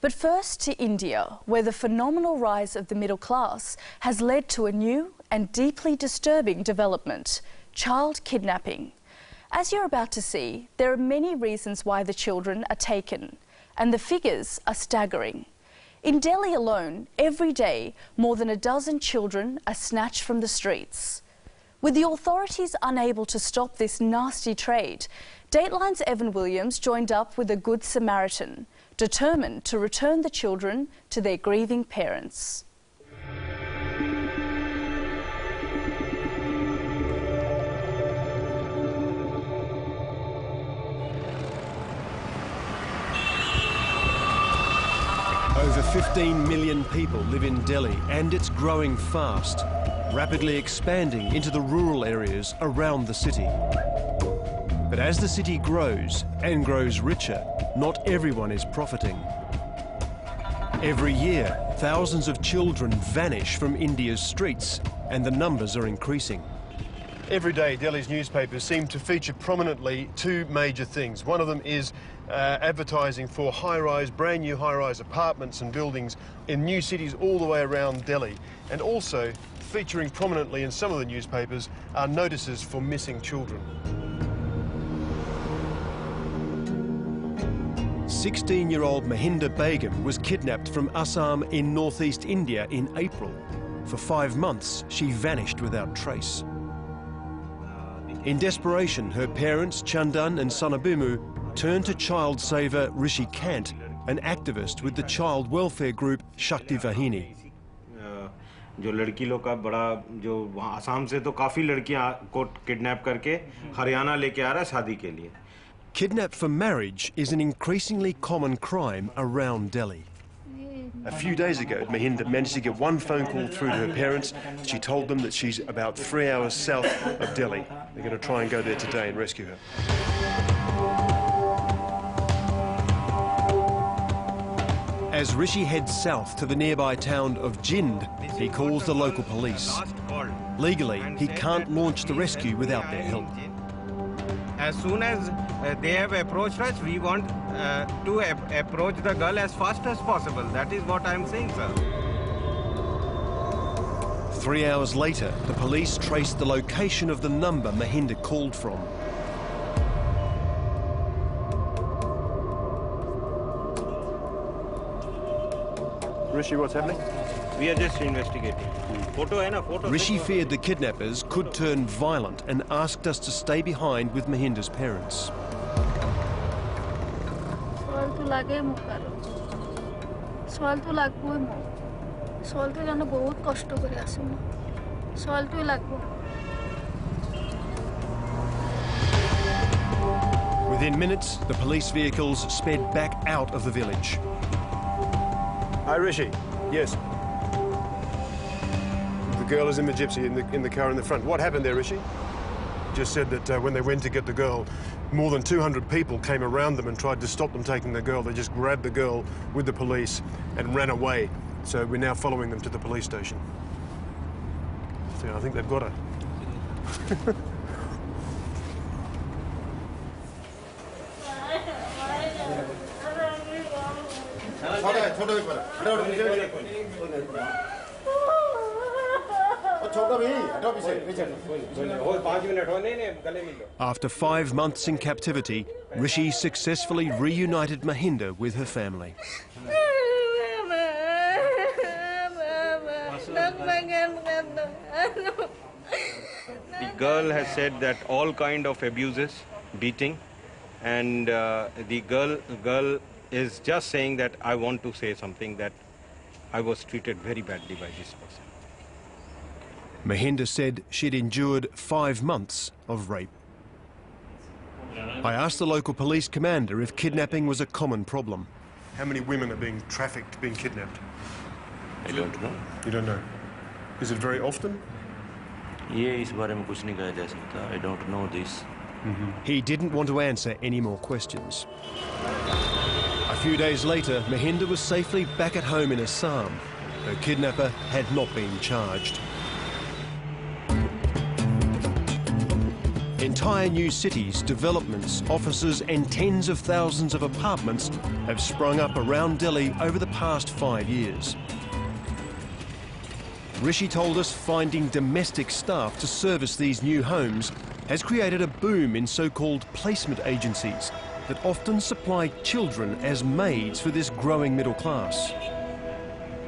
But first to India, where the phenomenal rise of the middle class has led to a new and deeply disturbing development: child kidnapping. As you're about to see, there are many reasons why the children are taken, and the figures are staggering. In Delhi alone, every day, more than a dozen children are snatched from the streets. With the authorities unable to stop this nasty trade, Dateline's Evan Williams joined up with a Good Samaritan, determined to return the children to their grieving parents. Over 15 million people live in Delhi, and it's growing fast, rapidly expanding into the rural areas around the city. But as the city grows and grows richer, not everyone is profiting. Every year, thousands of children vanish from India's streets, and the numbers are increasing. Every day, Delhi's newspapers seem to feature prominently two major things. One of them is advertising for brand new high-rise apartments and buildings in new cities all the way around Delhi. And also, featuring prominently in some of the newspapers are notices for missing children. 16-year-old Mahinda Begum was kidnapped from Assam in northeast India in April. For 5 months, she vanished without trace. In desperation, her parents, Chandan and Sanabimu, turned to child saver Rishi Kant, an activist with the child welfare group Shakti Vahini. जो लड़की लोग का बड़ा जो वहाँ असम से तो काफ़ी लड़कियाँ को किडनैप करके हरियाणा लेके आ रहा है शादी के लिए. Kidnap for marriage is an increasingly common crime around Delhi. A few days ago, Mahinda managed to get one phone call through to her parents. She told them that she's about 3 hours south of Delhi. They're going to try and go there today and rescue her. As Rishi heads south to the nearby town of Jind, he calls the local police. Legally, he can't launch the rescue without their help. As soon as they have approached us, we want to approach the girl as fast as possible. That is what I'm saying, sir. 3 hours later, the police traced the location of the number Mahinda called from. Rishi, what's happening? We are just investigating. Rishi feared the kidnappers could turn violent and asked us to stay behind with Mahinda's parents. Within minutes, the police vehicles sped back out of the village. Hi, Rishi. Yes. The girl is in the gypsy, in the car in the front. What happened there, Rishi? Just said that when they went to get the girl, more than 200 people came around them and tried to stop them taking the girl. They just grabbed the girl with the police and ran away. So we're now following them to the police station. So I think they've got her. After 5 months in captivity, Rishi successfully reunited Mahinda with her family. The girl has said that all kind of abuses, beating, and the girl is just saying that I want to say something, that I was treated very badly by this person. Mahinda said she'd endured 5 months of rape. I asked the local police commander if kidnapping was a common problem. How many women are being trafficked, being kidnapped? I don't know. You don't know? Is it very often? I don't know this. He didn't want to answer any more questions. A few days later, Mahinda was safely back at home in Assam. Her kidnapper had not been charged. In Entire new cities, developments, offices and tens of thousands of apartments have sprung up around Delhi over the past 5 years. Rishi told us finding domestic staff to service these new homes has created a boom in so-called placement agencies that often supply children as maids for this growing middle class.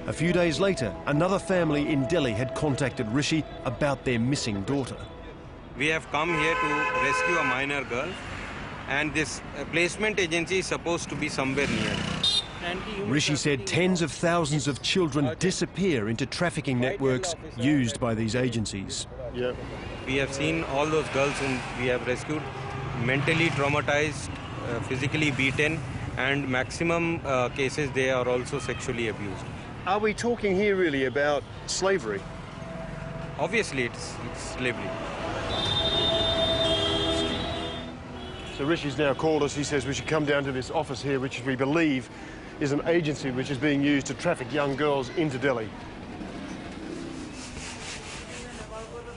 A few days later, another family in Delhi had contacted Rishi about their missing daughter. We have come here to rescue a minor girl, and this placement agency is supposed to be somewhere near. Rishi said tens of thousands of children disappear into trafficking networks used by these agencies. Yeah. We have seen all those girls whom we have rescued, mentally traumatized, physically beaten, and maximum cases they are also sexually abused. Are we talking here really about slavery? Obviously it's slavery. So Rishi's now called us. He says we should come down to this office here, which we believe is an agency which is being used to traffic young girls into Delhi.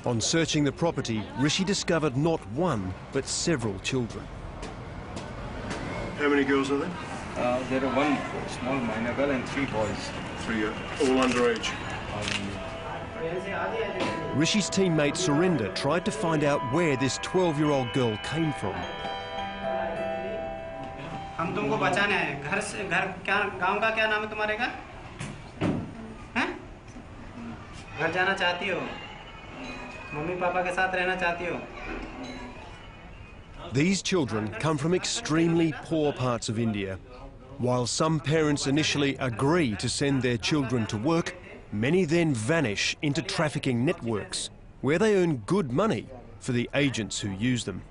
On searching the property, Rishi discovered not one, but several children. How many girls are there? There are one small minor girl and 3 boys. 3, all underage. Rishi's teammate Surinder tried to find out where this 12-year-old girl came from. हम तुमको बचाने आए घर से घर क्या गांव का क्या नाम है तुम्हारे का हैं घर जाना चाहती हो मम्मी पापा के साथ रहना चाहती हो These children come from extremely poor parts of India. While some parents initially agree to send their children to work, many then vanish into trafficking networks, where they earn good money for the agents who use them.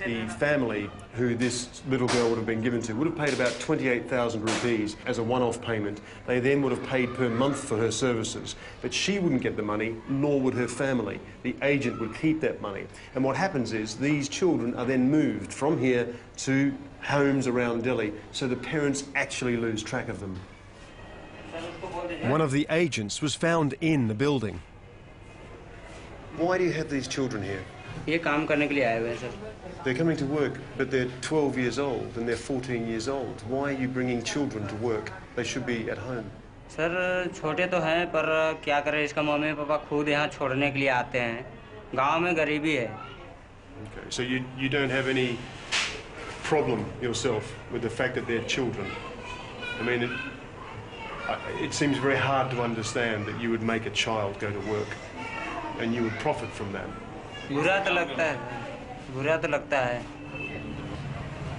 The family who this little girl would have been given to would have paid about 28,000 rupees as a one-off payment. They then would have paid per month for her services. But she wouldn't get the money, nor would her family. The agent would keep that money. And what happens is these children are then moved from here to homes around Delhi, so the parents actually lose track of them. One of the agents was found in the building. Why do you have these children here? ये काम करने के लिए आए हुए हैं sir They're coming to work, but they're 12 years old and they're 14 years old. Why are you bringing children to work? They should be at home. Sir छोटे तो हैं पर क्या करें इसका मम्मी पापा खुद यहाँ छोड़ने के लिए आते हैं गांव में गरीबी है Okay, so you don't have any problem yourself with the fact that they're children. I mean, it seems very hard to understand that you would make a child go to work and you would profit from that. बुरा तो लगता है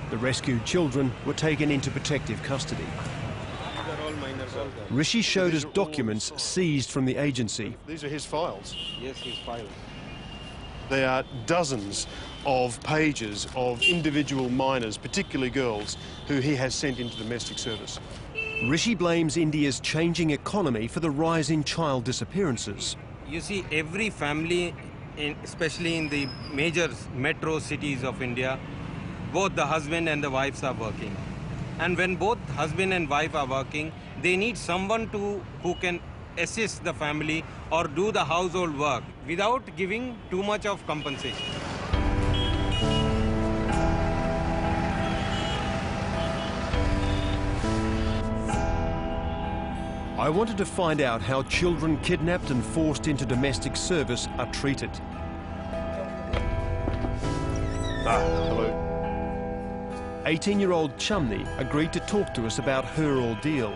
The rescued children were taken into protective custody. Rishi showed us documents seized from the agency. These are his files. Yes, his files. There are dozens of pages of individual minors, particularly girls, who he has sent into domestic service. Rishi blames India's changing economy for the rise in child disappearances. You see, every family, especially in the major metro cities of India, both the husband and the wives are working. And when both husband and wife are working, they need someone who can assist the family or do the household work without giving too much of compensation. I wanted to find out how children kidnapped and forced into domestic service are treated. Hello. 18-year-old Chamni agreed to talk to us about her ordeal.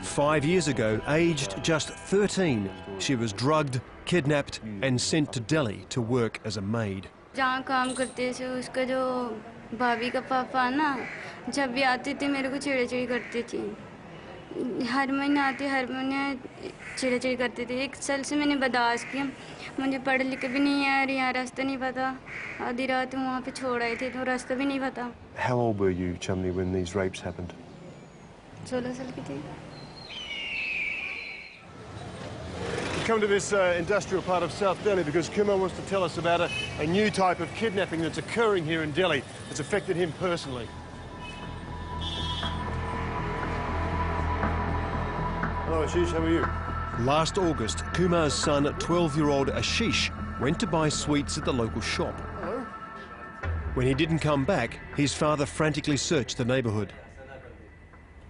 5 years ago, aged just 13, she was drugged, kidnapped and sent to Delhi to work as a maid. जहाँ काम करते थे उसका जो भाभी का पापा ना जब भी आती थी मेरे को चिड़चिड़ी करती थी हर महीने आती हर महीने चिड़चिड़ी करती थी 1 साल से मैंने बर्दाश्त किया मुझे पढ़ लिख भी नहीं है और यहाँ रास्ता नहीं पता आधी रात वहाँ पे छोड़ आए थे तो रास्ता भी नहीं पता How old were you, Chamni, when these rapes happened? 16 साल की थी We've come to this industrial part of South Delhi because Kumar wants to tell us about a new type of kidnapping that's occurring here in Delhi that's affected him personally. Hello Ashish, how are you? Last August, Kumar's son, 12-year-old Ashish, went to buy sweets at the local shop. Hello. When he didn't come back, his father frantically searched the neighbourhood.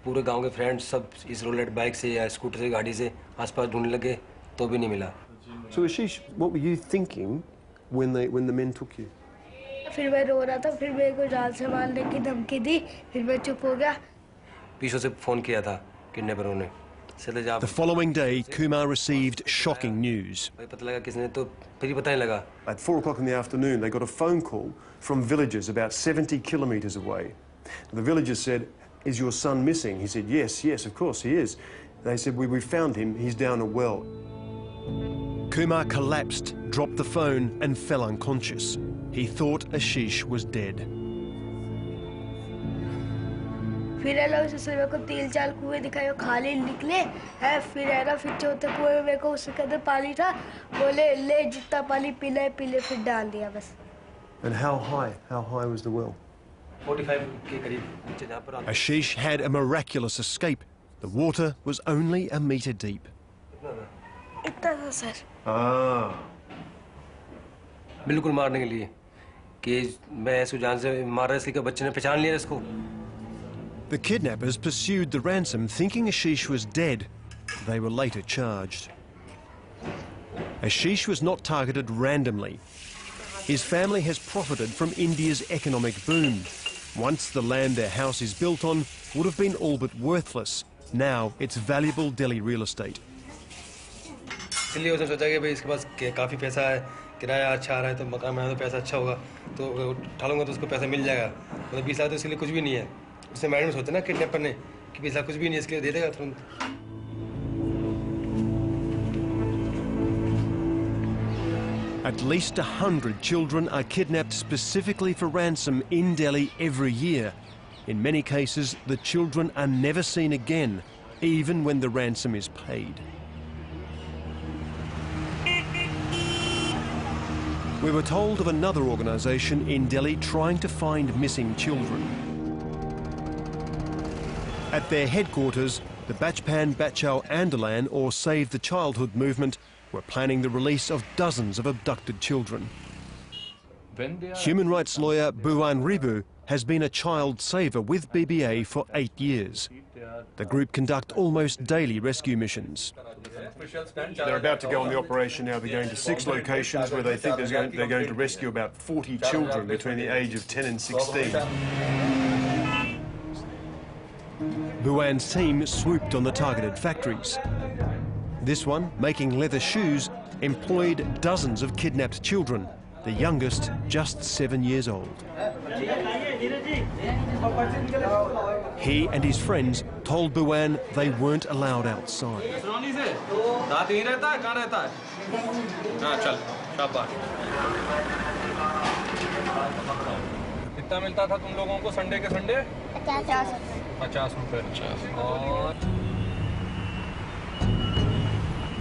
पूरे गांव के friends सब इस roulette bike से या scooter से गाड़ी से आसपास ढूंढने लगे तो भी नहीं मिला. So Ashish, what were you thinking when the men took you? फिर मैं रो रहा था, फिर मेरे को जान से मारने की धमकी दी, फिर मैं चुप हो गया. पीछे से फोन किया था किडनैपरों ने. The following day, Kumar received shocking news. पता लगा किसने तो फिर ही पता नहीं लगा. At 4 o'clock in the afternoon, they got a phone call from villagers about 70 kilometres away. The villagers said, "Is your son missing?" He said, "Yes, yes, of course he is." They said, we found him, he's down a well. Kumar collapsed, dropped the phone and fell unconscious. He thought Ashish was dead. फिर है ना उससे मेरे को 3-4 कुएं दिखाए, वो खाली निकले है. फिर है ना फिर चौथे कुएं में मेरे को उसके अंदर पानी था, बोले ले जितना पानी पीना है पी ले, फिर डाल दिया बस. And how high was the well? 45 के करीब नीचे जहाँ पर. Ashish had a miraculous escape. The water was only a metre deep. इतना था सर. बिल्कुल मारने के लिए कि मैं सुजान से मार रहा, इसलिए बच्चे ने पहचान लिया इसको. The kidnappers pursued the ransom, thinking Ashish was dead. They were later charged. Ashish was not targeted randomly. His family has profited from India's economic boom. Once the land their house is built on would have been all but worthless. Now it's valuable Delhi real estate. इसलिए उसने सोचा कि भाई इसके पास काफ़ी पैसा है, किराया अच्छा आ रहा है, तो मकान बनाना तो पैसा अच्छा होगा, तो उठा लूँगा तो उसको पैसा मिल जाएगा. मतलब 20 लाख तो इसके लिए कुछ भी नहीं है. उसने माइंड में सोचा ना किडनैपर ने कि 20 लाख कुछ भी नहीं, इसके लिए दे देगा तुरंत. At least 100 children are kidnapped specifically for ransom in Delhi every year. In many cases, the children are never seen again, even when the ransom is paid. We were told of another organisation in Delhi trying to find missing children. At their headquarters, the Bachpan Bachao Andolan, or Save the Childhood movement, were planning the release of dozens of abducted children. Human rights lawyer Bhuwan Ribu has been a child saver with BBA for 8 years. The group conduct almost daily rescue missions. They're about to go on the operation now. They're going to 6 locations where they think they're going to rescue about 40 children between the age of 10 and 16. Bhuwan's team swooped on the targeted factories. This one, making leather shoes, employed dozens of kidnapped children, the youngest just 7 years old. He and his friends told Bhuwan they weren't allowed outside. कितना मिलता था तुम लोगों को Sunday के Sunday? 50 रुपए.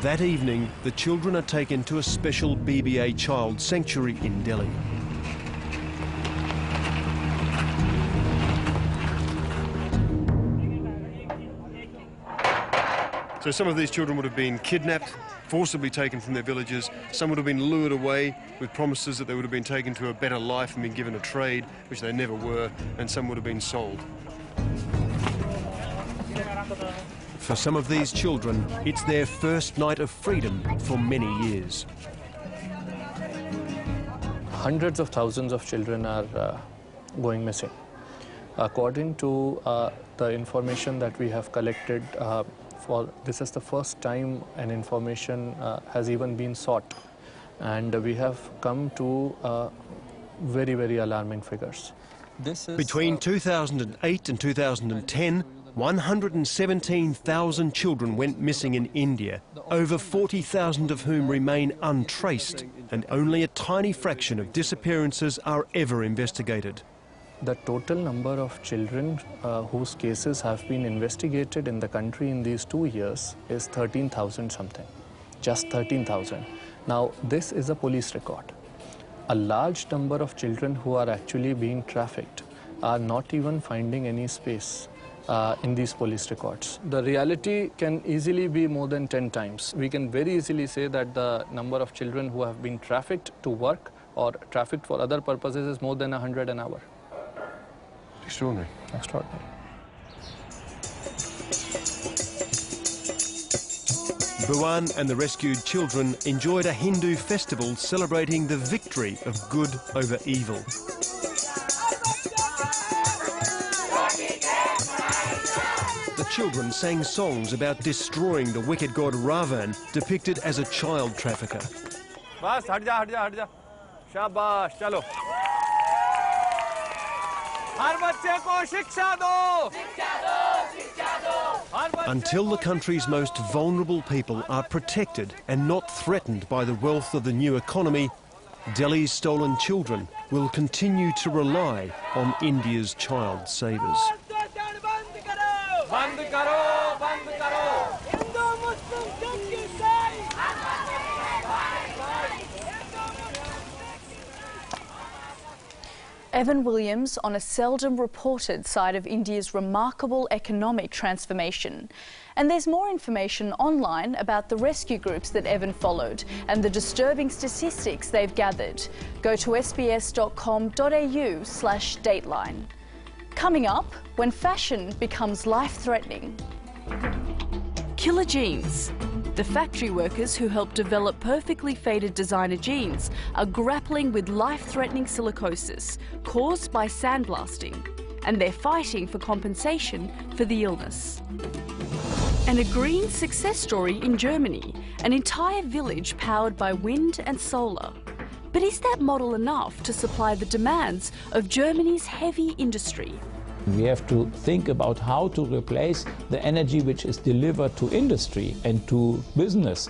That evening, the children are taken to a special BBA child sanctuary in Delhi. So some of these children would have been kidnapped, forcibly taken from their villages. Some would have been lured away with promises that they would have been taken to a better life and been given a trade, which they never were, and some would have been sold. For some of these children, it's their first night of freedom for many years. Hundreds of thousands of children are going missing. According to the information that we have collected, this is the first time an information has even been sought, and we have come to very, very alarming figures. Between 2008 and 2010, 117,000 children went missing in India, over 40,000 of whom remain untraced, and only a tiny fraction of disappearances are ever investigated. The total number of children whose cases have been investigated in the country in these 2 years is 13,000 something, just 13,000. Now, this is a police record. A large number of children who are actually being trafficked are not even finding any space in these police records. The reality can easily be more than 10 times. We can very easily say that the number of children who have been trafficked to work or trafficked for other purposes is more than 100 an hour. Extraordinary. Extraordinary. Bhuwan and the rescued children enjoyed a Hindu festival celebrating the victory of good over evil. The children sang songs about destroying the wicked god Ravan, depicted as a child trafficker. बस हट जा शाबाश चलो हर बच्चे को शिक्षा दो Until the country's most vulnerable people are protected and not threatened by the wealth of the new economy, Delhi's stolen children will continue to rely on India's child savers. Evan Williams on a seldom reported side of India's remarkable economic transformation. And there's more information online about the rescue groups that Evan followed and the disturbing statistics they've gathered. Go to sbs.com.au/dateline. Coming up, when fashion becomes life-threatening. Killer jeans. The factory workers who helped develop perfectly faded designer jeans are grappling with life-threatening silicosis caused by sandblasting, and they're fighting for compensation for the illness. And a green success story in Germany, an entire village powered by wind and solar. But is that model enough to supply the demands of Germany's heavy industry? We have to think about how to replace the energy which is delivered to industry and to business.